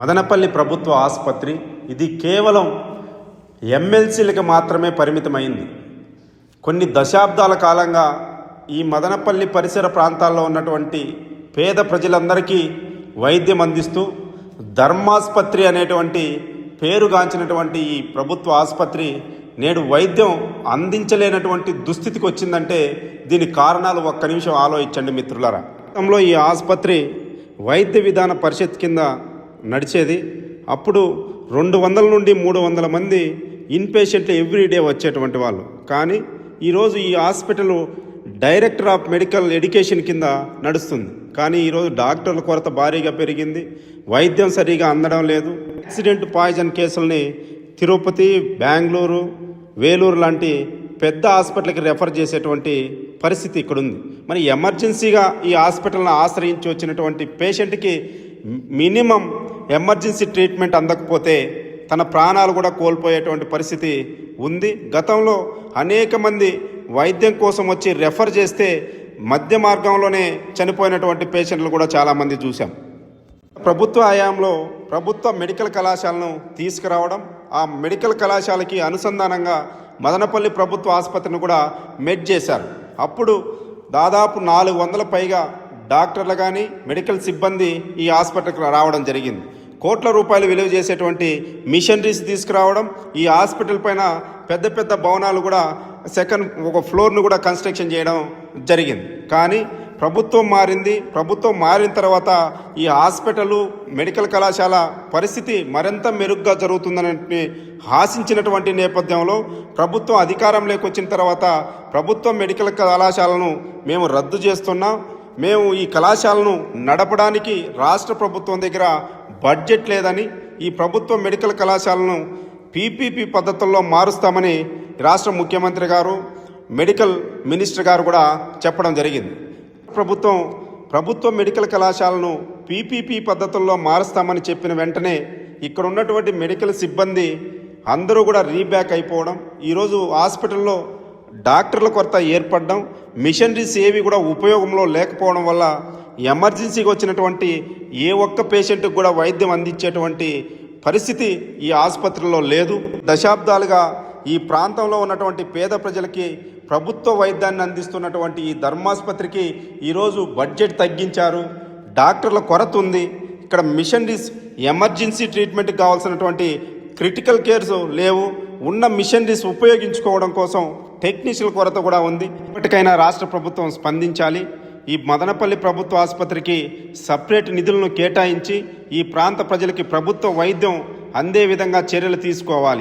మదనపల్లి ప్రభుత్వ ఆసుపత్రి ఇది కేవలం ఎమ్మెల్సీలకు మాత్రమే పరిమితమైంది. కొన్ని దశాబ్దాల కాలంగా ఈ మదనపల్లి పరిసర ప్రాంతాల్లో ఉన్నటువంటి పేద ప్రజలందరికీ వైద్యం అందిస్తూ ధర్మాసుపత్రి అనేటువంటి పేరుగాంచినటువంటి ఈ ప్రభుత్వ ఆసుపత్రి నేడు వైద్యం అందించలేనటువంటి దుస్థితికి వచ్చిందంటే దీనికి కారణాలు ఒక్క నిమిషం ఆలోచించండి మిత్రులారా. గతంలో ఈ ఆసుపత్రి వైద్య విధాన పరిషత్ కింద నడిచేది. అప్పుడు 200 నుండి 300 మంది ఇన్పేషెంట్లు ఎవ్రీడే వచ్చేటువంటి వాళ్ళు. కానీ ఈరోజు ఈ hospital director of medical education కింద నడుస్తుంది. కానీ ఈరోజు డాక్టర్ల కొరత భారీగా పెరిగింది, వైద్యం సరిగా అందడం లేదు. యాక్సిడెంట్ పాయిజన్ కేసుల్ని తిరుపతి, బెంగళూరు, వేలూరు లాంటి పెద్ద హాస్పిటల్కి రెఫర్ చేసేటువంటి పరిస్థితి ఇక్కడ ఉంది. మరి ఎమర్జెన్సీగా ఈ హాస్పిటల్ని ఆశ్రయించి వచ్చినటువంటి పేషెంట్కి మినిమం ఎమర్జెన్సీ ట్రీట్మెంట్ అందకపోతే తన ప్రాణాలు కూడా కోల్పోయేటువంటి పరిస్థితి ఉంది. గతంలో అనేక మంది వైద్యం కోసం వచ్చి రెఫర్ చేస్తే మధ్య మార్గంలోనే చనిపోయినటువంటి పేషెంట్లు కూడా చాలామంది చూసాం. ప్రభుత్వ హయాంలో ప్రభుత్వ మెడికల్ కళాశాలను తీసుకురావడం, ఆ మెడికల్ కళాశాలకి అనుసంధానంగా మదనపల్లి ప్రభుత్వ ఆసుపత్రిని కూడా మెడ్ చేశారు. అప్పుడు దాదాపు 400 పైగా డాక్టర్లు కానీ మెడికల్ సిబ్బంది ఈ హాస్పిటల్కి రావడం జరిగింది. కోట్ల రూపాయలు విలువ చేసేటువంటి మిషనరీస్ తీసుకురావడం, ఈ హాస్పిటల్ పైన పెద్ద పెద్ద భవనాలు కూడా ఒక ఫ్లోర్ను కూడా కన్స్ట్రక్షన్ చేయడం జరిగింది. కానీ ప్రభుత్వం మారింది. ప్రభుత్వం మారిన తర్వాత ఈ హాస్పిటల్ మెడికల్ కళాశాల పరిస్థితి మరింత మెరుగ్గా జరుగుతుందని ఆశించినటువంటి నేపథ్యంలో ప్రభుత్వం అధికారంలోకి వచ్చిన తర్వాత ప్రభుత్వ మెడికల్ కళాశాలను మేము రద్దు చేస్తున్నాం. మేము ఈ కళాశాలను నడపడానికి రాష్ట్ర ప్రభుత్వం దగ్గర బడ్జెట్ లేదని, ఈ ప్రభుత్వ మెడికల్ కళాశాలను పీపీపీ పద్ధతుల్లో మారుస్తామని రాష్ట్ర ముఖ్యమంత్రి గారు, మెడికల్ మినిస్టర్ గారు కూడా చెప్పడం జరిగింది. ప్రభుత్వ మెడికల్ కళాశాలను పీపీపీ పద్ధతుల్లో మారుస్తామని చెప్పిన వెంటనే ఇక్కడ ఉన్నటువంటి మెడికల్ సిబ్బంది అందరూ కూడా రీబ్యాక్ అయిపోవడం, ఈరోజు హాస్పిటల్లో డాక్టర్ల కొరత ఏర్పడడం, మిషనరీస్ ఏవి కూడా ఉపయోగంలో లేకపోవడం వల్ల ఎమర్జెన్సీకి వచ్చినటువంటి ఏ ఒక్క పేషెంట్కి కూడా వైద్యం అందించేటువంటి పరిస్థితి ఈ ఆసుపత్రిలో లేదు. దశాబ్దాలుగా ఈ ప్రాంతంలో ఉన్నటువంటి పేద ప్రజలకి ప్రభుత్వ వైద్యాన్ని అందిస్తున్నటువంటి ఈ ధర్మాసుపత్రికి ఈరోజు బడ్జెట్ తగ్గించారు, డాక్టర్ల కొరత ఉంది. ఇక్కడ మిషనరీస్ ఎమర్జెన్సీ ట్రీట్మెంట్కి కావాల్సినటువంటి క్రిటికల్ కేర్స్ లేవు. ఉన్న మిషనరీస్ ఉపయోగించుకోవడం కోసం టెక్నీషియన్ కొరత కూడా ఉంది. ఇప్పటికైనా రాష్ట్ర ప్రభుత్వం స్పందించాలి. ఈ మదనపల్లి ప్రభుత్వ ఆసుపత్రికి సపరేట్ నిధులను కేటాయించి ఈ ప్రాంత ప్రజలకి ప్రభుత్వ వైద్యం అందే విధంగా చర్యలు తీసుకోవాలి.